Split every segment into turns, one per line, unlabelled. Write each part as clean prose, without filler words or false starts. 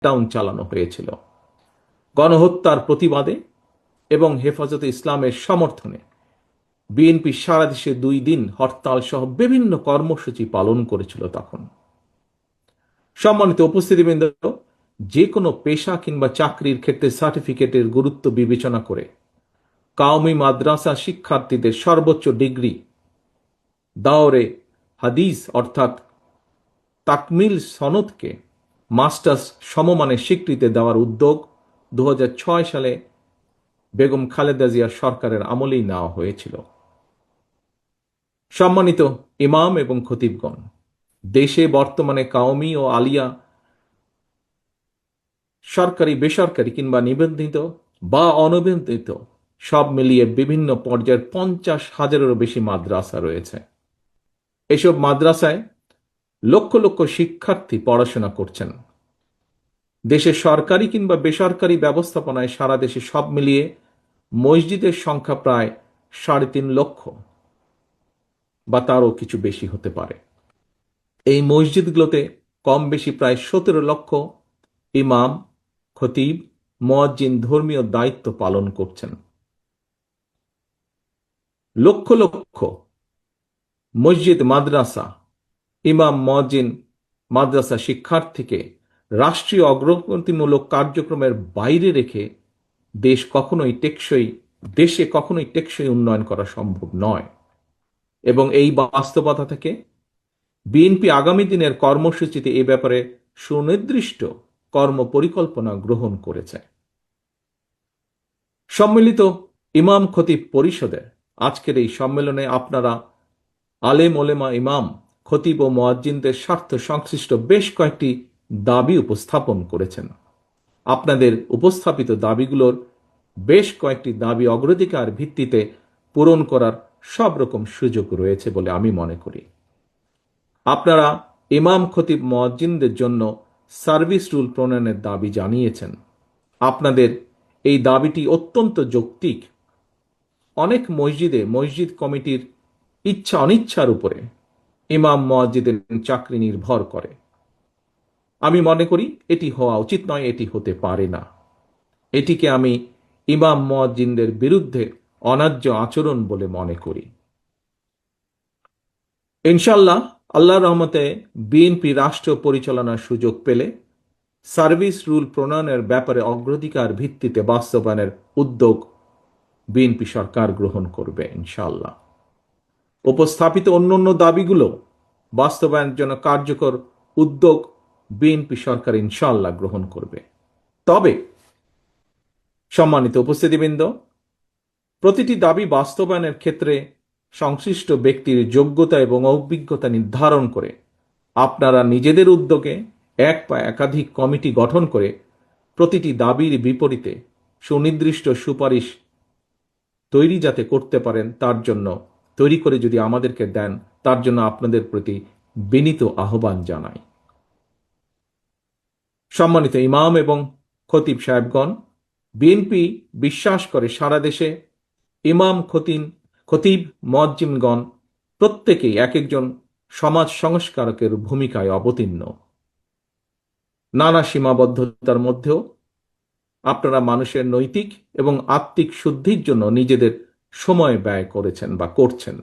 Crackdown চালানো হয়েছিল। গণহত্যার প্রতিবাদে এবং হেফাজতে ইসলামের সমর্থনে বিএনপি সারা দেশে 2 দিন হরতাল সহ বিভিন্ন কর্মসূচি পালন করেছিল তখন। সম্মানিত উপস্থিতিবৃন্দ, যে কোনো পেশা কিংবা চাকরির ক্ষেত্রে সার্টিফিকেটের গুরুত্ব বিবেচনা করে কাওমি মাদ্রাসা শিক্ষার্থীদের সর্বোচ্চ ডিগ্রি দাওরে হাদিস অর্থাৎ তাকমিল সনদকে মাস্টার্স সমমানের স্বীকৃতি দেওয়ার উদ্যোগ 2006 সালে বেগম খালেদা জিয়ার সরকারের আমলেই নেওয়া হয়েছিল। সম্মানিত ইমাম এবং খতিবগণ, দেশে বর্তমানে কাওমি ও আলিয়া সরকারি, বেসরকারি কিংবা নিবন্ধিত বা অনিবন্ধিত সব মিলিয়ে বিভিন্ন পর্যায়ের 50,000-এরও বেশি মাদ্রাসা রয়েছে। এসব মাদ্রাসায় লক্ষ লক্ষ শিক্ষার্থী পড়াশোনা করছেন। দেশের সরকারি কিংবা বেসরকারি ব্যবস্থাপনায় সারা দেশে সব মিলিয়ে মসজিদের সংখ্যা প্রায় 3.5 লক্ষ বা তারও কিছু বেশি হতে পারে। এই মসজিদগুলোতে কম বেশি প্রায় 17 লক্ষ ইমাম, খতিব, মুয়াজ্জিন ধর্মীয় দায়িত্ব পালন করছেন। লক্ষ লক্ষ মসজিদ, মাদ্রাসা, ইমাম, মুয়াজ্জিন, মাদ্রাসা শিক্ষার্থীকে রাষ্ট্রীয় অগ্রগতিমূলক কার্যক্রমের বাইরে রেখে দেশে কখনোই টেকসই উন্নয়ন করা সম্ভব নয়। এবং এই বাস্তবতা থেকে বিএনপি আগামী দিনের কর্মসূচিতে এ ব্যাপারে সুনির্দিষ্ট কর্মপরিকল্পনা গ্রহণ করেছে। সম্মিলিত ইমাম খতিব পরিষদের আজকের এই সম্মেলনে আপনারা আলেম ওলেমা, ইমাম, খতিব ও মুয়াজ্জিনদের স্বার্থ সংশ্লিষ্ট বেশ কয়েকটি দাবি উপস্থাপন করেছেন। আপনাদের উপস্থাপিত দাবিগুলোর বেশ কয়েকটি দাবি অগ্রাধিকার ভিত্তিতে পূরণ করার সব রকম সুযোগ রয়েছে বলে আমি মনে করি। আপনারা ইমাম, খতিব, মুয়াজ্জিনদের জন্য সার্ভিস রুল প্রণয়নের দাবি জানিয়েছেন। আপনাদের এই দাবিটি অত্যন্ত যৌক্তিক। অনেক মসজিদে মসজিদ কমিটির ইচ্ছা অনিচ্ছার উপরে ইমাম, মুয়াজ্জিনের চাকরি নির্ভর করে। আমি মনে করি এটি হওয়া উচিত নয়, এটি হতে পারে না। এটিকে আমি ইমাম, মুয়াজ্জিনদের বিরুদ্ধে অন্যায্য আচরণ বলে মনে করি। ইনশাল্লাহ আল্লাহর রহমতে বিএনপি রাষ্ট্র পরিচালনার সুযোগ পেলে সার্ভিস রুল প্রণয়নের ব্যাপারে অগ্রাধিকার ভিত্তিতে বাস্তবায়নের উদ্যোগ বিএনপি সরকার গ্রহণ করবে ইনশাল্লাহ। উপস্থাপিত অন্যান্য দাবিগুলো বাস্তবায়নের জন্য কার্যকর উদ্যোগ বিএনপি সরকার ইনশাল্লাহ গ্রহণ করবে। তবে সম্মানিত উপস্থিতিবৃন্দ, প্রতিটি দাবি বাস্তবায়নের ক্ষেত্রে সংশ্লিষ্ট ব্যক্তির যোগ্যতা এবং অভিজ্ঞতা নির্ধারণ করে আপনারা নিজেদের উদ্যোগে এক বা একাধিক কমিটি গঠন করে প্রতিটি দাবির বিপরীতে সুনির্দিষ্ট সুপারিশ তৈরি যাতে করতে পারেন তার জন্য তৈরি করে যদি আমাদেরকে দেন, তার জন্য আপনাদের প্রতি বিনীত আহ্বান জানাই। সম্মানিত ইমাম এবং খতিব সাহেবগণ, বিএনপি বিশ্বাস করে সারা দেশে ইমাম, খতিব, মুয়াজ্জিনগণ প্রত্যেকেই এক একজন সমাজ সংস্কারকের ভূমিকায় অবতীর্ণ। নানা সীমাবদ্ধতার মধ্যেও আপনারা মানুষের নৈতিক এবং আত্মিক শুদ্ধির জন্য নিজেদের সময় ব্যয় করেছেন বা করছেন।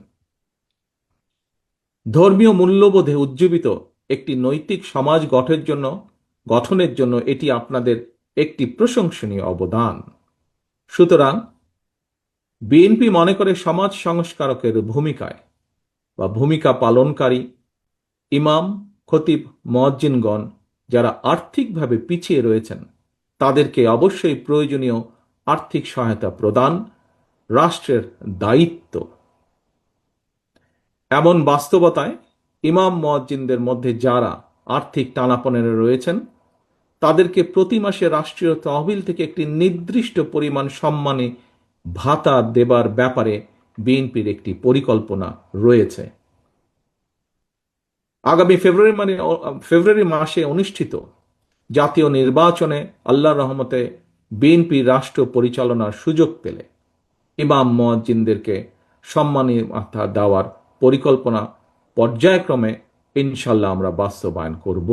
ধর্মীয় মূল্যবোধে উজ্জীবিত একটি নৈতিক সমাজ গঠনের জন্য এটি আপনাদের একটি প্রশংসনীয় অবদান। সুতরাং বিএনপি মনে করে সমাজ সংস্কারকের ভূমিকা পালনকারী ইমাম, খতিব, মুয়াজ্জিনগণ যারা আর্থিকভাবে পিছিয়ে রয়েছেন তাদেরকে অবশ্যই প্রয়োজনীয় আর্থিক সহায়তা প্রদান রাষ্ট্রের দায়িত্ব। এমন বাস্তবতায় ইমাম, মুয়াজ্জিনদের মধ্যে যারা আর্থিক টানাপোড়েনে রয়েছেন তাদেরকে প্রতি মাসে রাষ্ট্রীয় তহবিল থেকে একটি নির্দিষ্ট পরিমাণ সম্মানী ভাতা দেবার ব্যাপারে বিএনপির একটি পরিকল্পনা রয়েছে। আগামী ফেব্রুয়ারি মাসে অনুষ্ঠিত জাতীয় নির্বাচনে আল্লাহর রহমতে বিএনপি রাষ্ট্র পরিচালনার সুযোগ পেলে ইমাম, মুয়াজ্জিনদেরকে সম্মানী ভাতা দেওয়ার পরিকল্পনা পর্যায়ক্রমে ইনশাল্লাহ আমরা বাস্তবায়ন করব।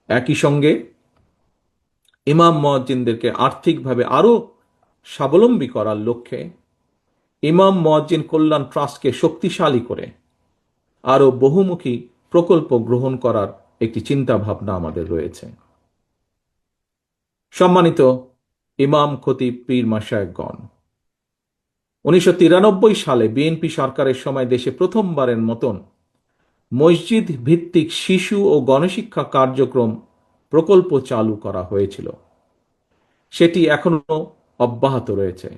একই সঙ্গে ইমাম মুয়াজ্জিনদেরকে আর্থিকভাবে আরও স্বাবলম্বী করার লক্ষ্যে ইমাম মুয়াজ্জিন কল্যাণ ট্রাস্টকে শক্তিশালী করে আরও বহুমুখী প্রকল্প গ্রহণ করার একটি চিন্তা ভাবনা আমাদের রয়েছে। সম্মানিত ইমাম, খতিব, পীর, মাশায়েখগণ, 1993 সালে বিএনপি সরকারের সময় দেশে প্রথমবারের মতন মসজিদ ভিত্তিক শিশু ও গণশিক্ষা কার্যক্রম প্রকল্প চালু করা হয়েছিল। সেটি এখনো অব্যাহত রয়েছে।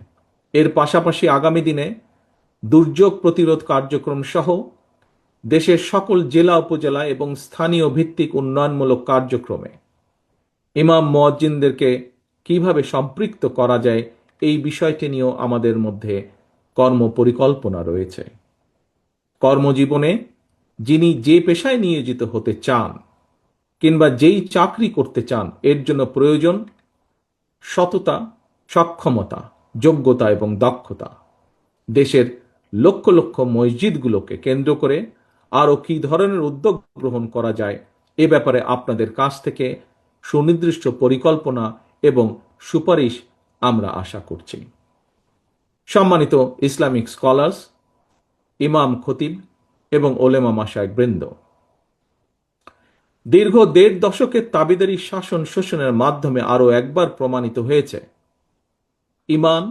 এর পাশাপাশি আগামী দিনে দুর্যোগ প্রতিরোধ কার্যক্রম সহ দেশের সকল জেলা, উপজেলা এবং স্থানীয় ভিত্তিক উন্নয়নমূলক কার্যক্রমে ইমাম মুয়াজ্জিনদেরকে কিভাবে সম্পৃক্ত করা যায় এই বিষয়টি নিয়েও আমাদের মধ্যে কর্মপরিকল্পনা রয়েছে। কর্মজীবনে যিনি যে পেশায় নিয়োজিত হতে চান কিংবা যেই চাকরি করতে চান, এর জন্য প্রয়োজন সততা, সক্ষমতা, যোগ্যতা এবং দক্ষতা। দেশের লক্ষ লক্ষ মসজিদগুলোকে কেন্দ্র করে আরও কী ধরনের উদ্যোগ গ্রহণ করা যায় এ ব্যাপারে আপনাদের কাছ থেকে সুনির্দিষ্ট পরিকল্পনা এবং সুপারিশ আমরা আশা করছি। সম্মানিত ইসলামিক স্কলার্স, ইমাম, খতিব এবং ওলেমা মাশায়েখ বৃন্দ, দীর্ঘ ১.৫ দশকের তাবিদারি শাসন শোষণের মাধ্যমে আরও একবার প্রমাণিত হয়েছে ঈমান,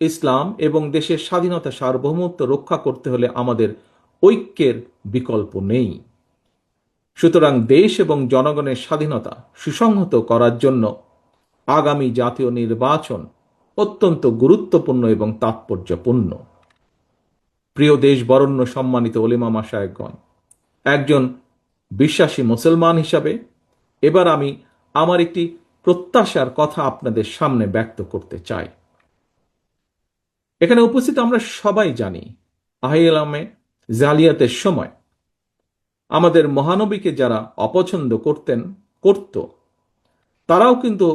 ইসলাম এবং দেশের স্বাধীনতা, সার্বভৌমত্ব রক্ষা করতে হলে আমাদের ঐক্যের বিকল্প নেই। সুতরাং দেশ এবং জনগণের স্বাধীনতা সুসংহত করার জন্য আগামী জাতীয় নির্বাচন অত্যন্ত গুরুত্বপূর্ণ এবং তাৎপর্যপূর্ণ। প্রিয় দেশ বরেণ্য সম্মানিত ওলেমা মাশায়েখগণ, একজন বিশ্বাসী মুসলমান হিসাবে এবার আমি আমার একটি প্রত্যাশার কথা আপনাদের সামনে ব্যক্ত করতে চাই। এখানে উপস্থিত আমরা সবাই জানি, আহিলামে জালিয়াতের সময় আমাদের মহানবীকে যারা অপছন্দ করত, তারাও কিন্তু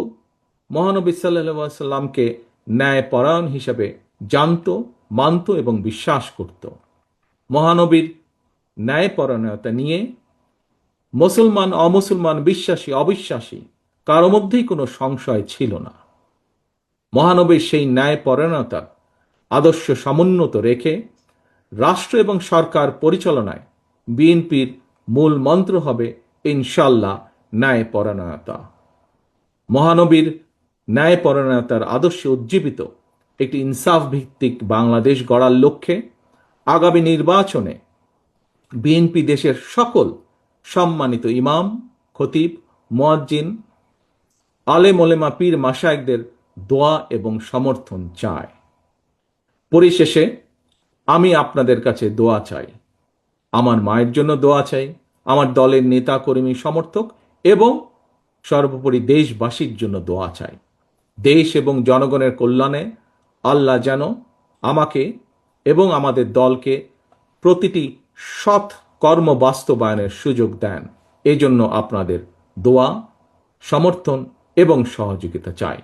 মহানবী সাল্লাল্লাহু আলাইহি সাল্লামকে ন্যায়পরায়ণ হিসাবে জানত, মানত এবং বিশ্বাস করত। মহানবীর ন্যায়পরায়ণতা নিয়ে মুসলমান, অমুসলমান, বিশ্বাসী, অবিশ্বাসী কারো মধ্যেই কোনো সংশয় ছিল না। মহানবীর সেই ন্যায়পরায়ণতার আদর্শ সমুন্নত রেখে রাষ্ট্র এবং সরকার পরিচালনায় বিএনপির মূল মন্ত্র হবে ইনশাআল্লাহ ন্যায়পরায়ণতা। মহানবীর ন্যায়পরায়ণতার আদর্শে উজ্জীবিত একটি ইনসাফ ভিত্তিক বাংলাদেশ গড়ার লক্ষ্যে আগামী নির্বাচনে বিএনপি দেশের সকল সম্মানিত ইমাম, খতিব, মুয়াজ্জিন, আলেম, ওলেমা, পীর, মাশায়েখদের দোয়া এবং সমর্থন চায়। পরিশেষে আমি আপনাদের কাছে দোয়া চাই। আমার মায়ের জন্য দোয়া চাই, আমার দলের নেতা, কর্মী, সমর্থক এবং সর্বোপরি দেশবাসীর জন্য দোয়া চাই। দেশ এবং জনগণের কল্যাণে আল্লাহ যেন আমাকে এবং আমাদের দলকে প্রতিটি সৎ কর্ম বাস্তবায়নের সুযোগ দেন। এজন্য আপনাদের দোয়া, সমর্থন এবং সহযোগিতা চাই।